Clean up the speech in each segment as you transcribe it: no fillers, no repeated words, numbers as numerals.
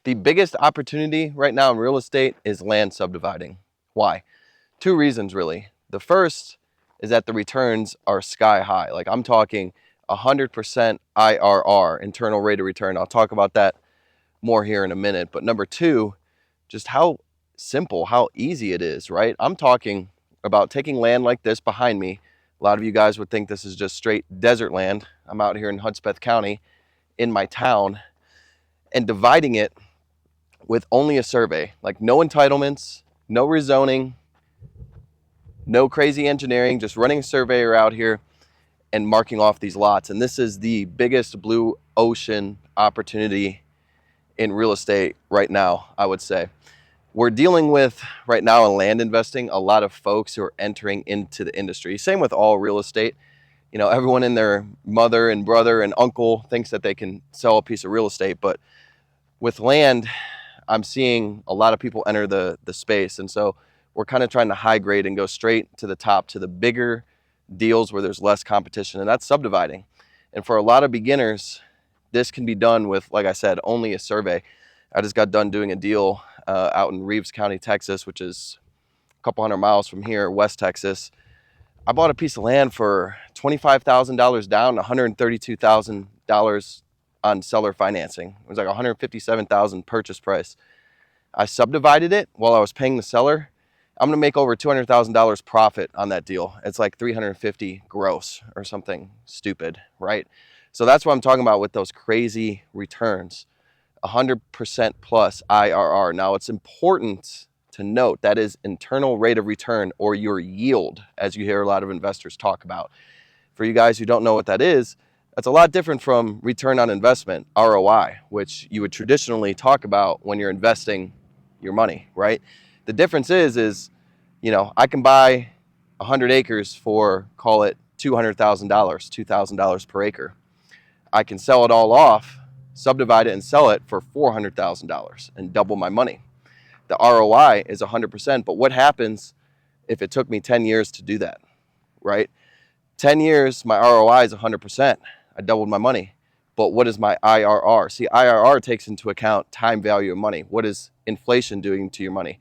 The biggest opportunity right now in real estate is land subdividing. Why? Two reasons really. The first is that the returns are sky high. Like I'm talking 100% IRR, internal rate of return. I'll talk about that more here in a minute. But number two, just how simple, how easy it is, right? I'm talking about taking land like this behind me. A lot of you guys would think this is just straight desert land. I'm out here in Hudspeth County in my town and dividing it with only a survey, like no entitlements, no rezoning, no crazy engineering, just running a surveyor out here and marking off these lots. And this is the biggest blue ocean opportunity in real estate right now, I would say. We're dealing with right now in land investing, a lot of folks who are entering into the industry. Same with all real estate. You know, everyone and their mother and brother and uncle thinks that they can sell a piece of real estate, but with land, I'm seeing a lot of people enter the space. And so we're kind of trying to high grade and go straight to the top, to the bigger deals where there's less competition, and that's subdividing. And for a lot of beginners, this can be done with, like I said, only a survey. I just got done doing a deal out in Reeves County, Texas, which is a couple hundred miles from here, West Texas. I bought a piece of land for $25,000 down, $132,000 on seller financing. It was like $157,000 purchase price. I subdivided it while I was paying the seller. I'm gonna make over $200,000 profit on that deal. It's like 350 gross or something stupid, right? So that's what I'm talking about with those crazy returns, 100% plus IRR. Now it's important to note that is internal rate of return, or your yield, as you hear a lot of investors talk about. For you guys who don't know what that is, that's a lot different from return on investment, ROI, which you would traditionally talk about when you're investing your money, right? The difference is, you know, I can buy 100 acres for, call it $200,000, $2,000 per acre. I can sell it all off, subdivide it and sell it for $400,000 and double my money. The ROI is 100%, but what happens if it took me 10 years to do that, right? 10 years, my ROI is 100%. I doubled my money. But what is my IRR? See, IRR takes into account time value of money. What is inflation doing to your money?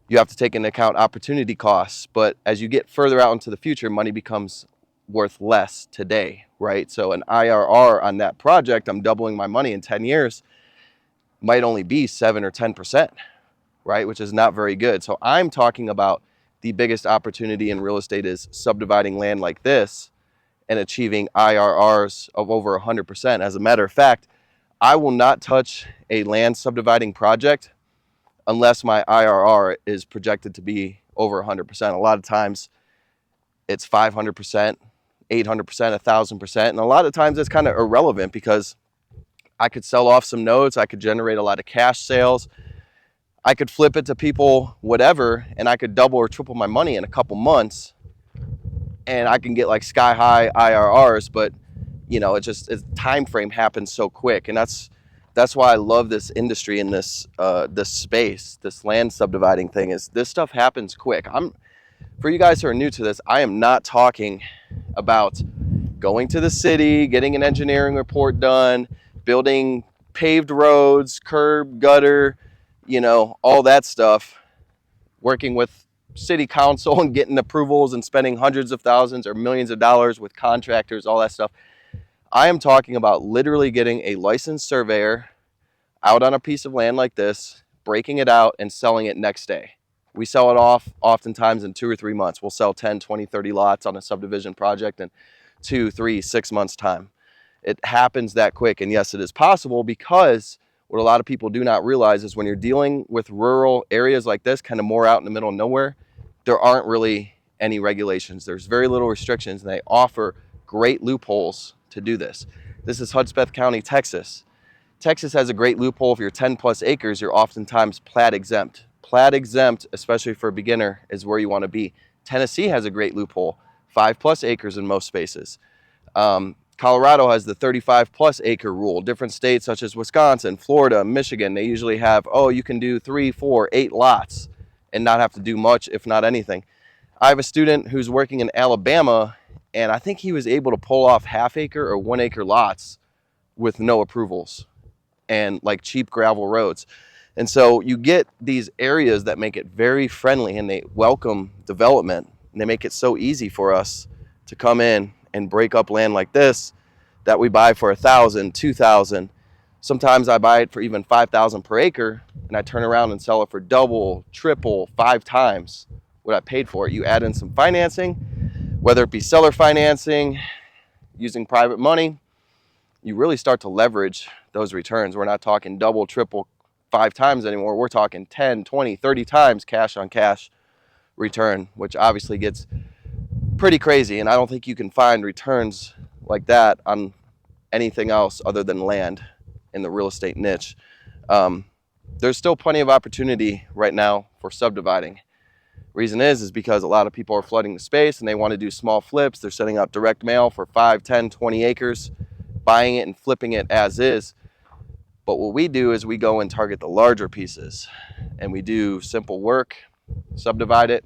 You have to take into account opportunity costs. But as you get further out into the future, money becomes worth less today, right? So an IRR on that project, I'm doubling my money in 10 years, might only be 7 or 10%, right? Which is not very good. So I'm talking about the biggest opportunity in real estate is subdividing land like this and achieving IRRs of over 100%. As a matter of fact, I will not touch a land subdividing project unless my IRR is projected to be over 100%. A lot of times it's 500%, 800%, 1,000%. And a lot of times it's kind of irrelevant because I could sell off some notes. I could generate a lot of cash sales. I could flip it to people, whatever, and I could double or triple my money in a couple months. And I can get like sky high IRRs, but you know, its time frame happens so quick. And that's why I love this industry and this space, this land subdividing thing. Is this stuff happens quick. For you guys who are new to this, I am not talking about going to the city, getting an engineering report done, building paved roads, curb, gutter, you know, all that stuff, working with city council and getting approvals and spending hundreds of thousands or millions of dollars with contractors, all that stuff. I am talking about literally getting a licensed surveyor out on a piece of land like this, breaking it out and selling it next day. We sell it off oftentimes in 2 or 3 months. We'll sell 10, 20, 30 lots on a subdivision project in 2, 3, 6 months time. It happens that quick. And yes, it is possible, because what a lot of people do not realize is when you're dealing with rural areas like this, kind of more out in the middle of nowhere, there aren't really any regulations. There's very little restrictions, and they offer great loopholes to do this. This is Hudspeth County, Texas. Texas has a great loophole. If you're 10 plus acres, you're oftentimes plat exempt. Plat exempt, especially for a beginner, is where you want to be. Tennessee has a great loophole, 5 plus acres in most spaces. Colorado has the 35 plus acre rule. Different states such as Wisconsin, Florida, Michigan, they usually have, you can do 3, 4, 8 lots and not have to do much, if not anything. I have a student who's working in Alabama, and I think he was able to pull off half acre or 1 acre lots with no approvals. and like cheap gravel roads. And so you get these areas that make it very friendly and they welcome development, and they make it so easy for us to come in and break up land like this that we buy for 1,000, 2,000. Sometimes I buy it for even 5,000 per acre, and I turn around and sell it for double, triple, 5 times what I paid for it. You add in some financing, whether it be seller financing, using private money, you really start to leverage those returns. We're not talking double, triple, 5 times anymore. We're talking 10, 20, 30 times cash on cash return, which obviously gets pretty crazy. And I don't think you can find returns like that on anything else other than land in the real estate niche. There's still plenty of opportunity right now for subdividing. Reason is because a lot of people are flooding the space and they want to do small flips. They're setting up direct mail for 5, 10, 20 acres, buying it and flipping it as is. But what we do is we go and target the larger pieces, and we do simple work, subdivide it,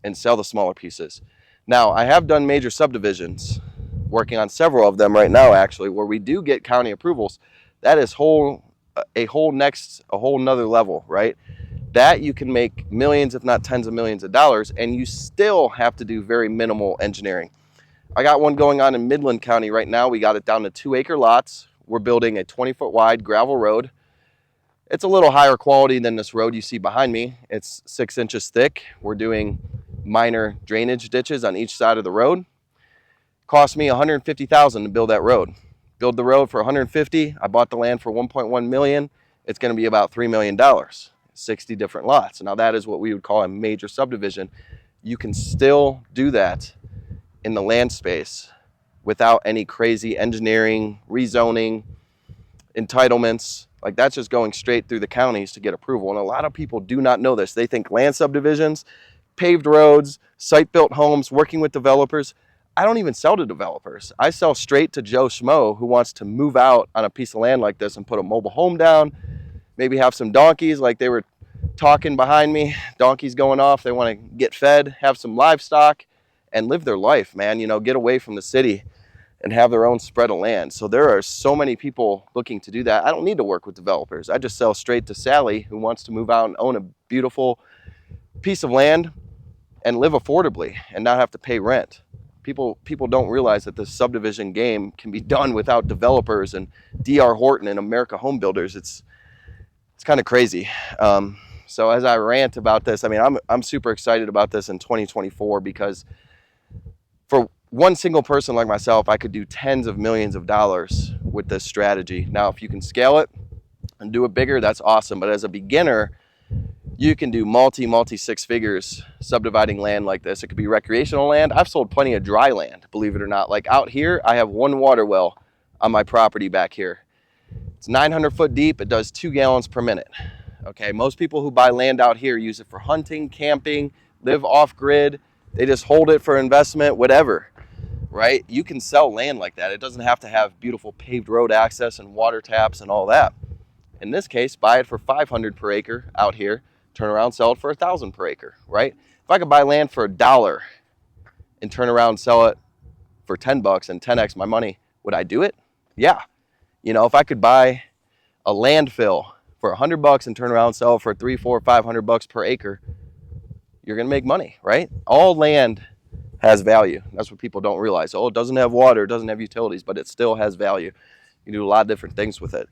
and sell the smaller pieces. Now, I have done major subdivisions, working on several of them right now actually, where we do get county approvals. That is a whole nother level, right? That you can make millions, if not tens of millions of dollars, and you still have to do very minimal engineering. I got one going on in Midland County right now. We got it down to 2-acre lots. We're building a 20-foot wide gravel road. It's a little higher quality than this road you see behind me. It's 6 inches thick. We're doing minor drainage ditches on each side of the road. Cost me $150,000 to build that road. Build the road for $150,000. I bought the land for $1.1 million. It's going to be about $3 million. 60 different lots. Now that is what we would call a major subdivision. You can still do that in the land space without any crazy engineering, rezoning, entitlements. Like, that's just going straight through the counties to get approval. And a lot of people do not know this. They think land subdivisions, paved roads, site-built homes, working with developers. I don't even sell to developers. I sell straight to Joe Schmo who wants to move out on a piece of land like this and put a mobile home down, maybe have some donkeys like they were talking behind me, donkeys going off. They want to get fed, have some livestock, and live their life, man. You know, get away from the city and have their own spread of land. So there are so many people looking to do that. I don't need to work with developers. I just sell straight to Sally who wants to move out and own a beautiful piece of land and live affordably and not have to pay rent. People don't realize that this subdivision game can be done without developers and D.R. Horton and America Home Builders. It's kind of crazy. So as I rant about this, I mean, I'm super excited about this in 2024 because for one single person like myself, I could do tens of millions of dollars with this strategy. Now, if you can scale it and do it bigger, that's awesome. But as a beginner, you can do multi 6 figures subdividing land like this. It could be recreational land. I've sold plenty of dry land, believe it or not. Like out here, I have one water well on my property back here. It's 900 foot deep. It does 2 gallons per minute. Okay, most people who buy land out here use it for hunting, camping, live off grid. They just hold it for investment, whatever, right? You can sell land like that. It doesn't have to have beautiful paved road access and water taps and all that. In this case, buy it for $500 per acre out here, turn around, sell it for $1,000 per acre, right? If I could buy land for $1 and turn around and sell it for $10 and 10x my money, would I do it? Yeah. You know, if I could buy a landfill for $100 and turn around and sell it for $300, $400, $500 per acre, you're going to make money, right? All land has value. That's what people don't realize. Oh, it doesn't have water, it doesn't have utilities, but it still has value. You do a lot of different things with it.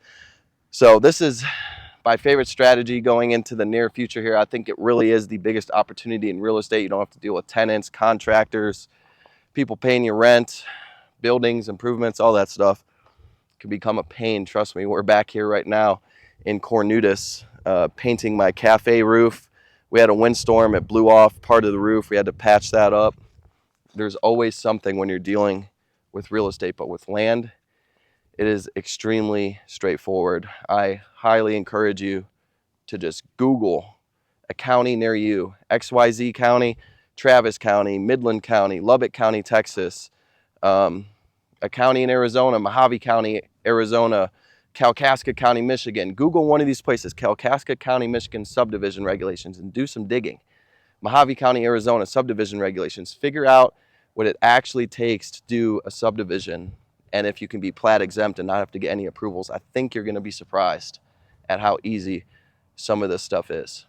So this is my favorite strategy going into the near future here. I think it really is the biggest opportunity in real estate. You don't have to deal with tenants, contractors, people paying your rent, buildings, improvements, all that stuff. It can become a pain, trust me. We're back here right now in Cornutus, painting my cafe roof. We had a windstorm, it blew off part of the roof. We had to patch that up. There's always something when you're dealing with real estate, but with land, it is extremely straightforward. I highly encourage you to just Google a county near you, XYZ County, Travis County, Midland County, Lubbock County, Texas, a county in Arizona, Mojave County, Arizona, Kalkaska County, Michigan. Google one of these places, Kalkaska County, Michigan subdivision regulations, and do some digging. Mojave County, Arizona subdivision regulations. Figure out what it actually takes to do a subdivision And if you can be plat exempt and not have to get any approvals, I think you're going to be surprised at how easy some of this stuff is.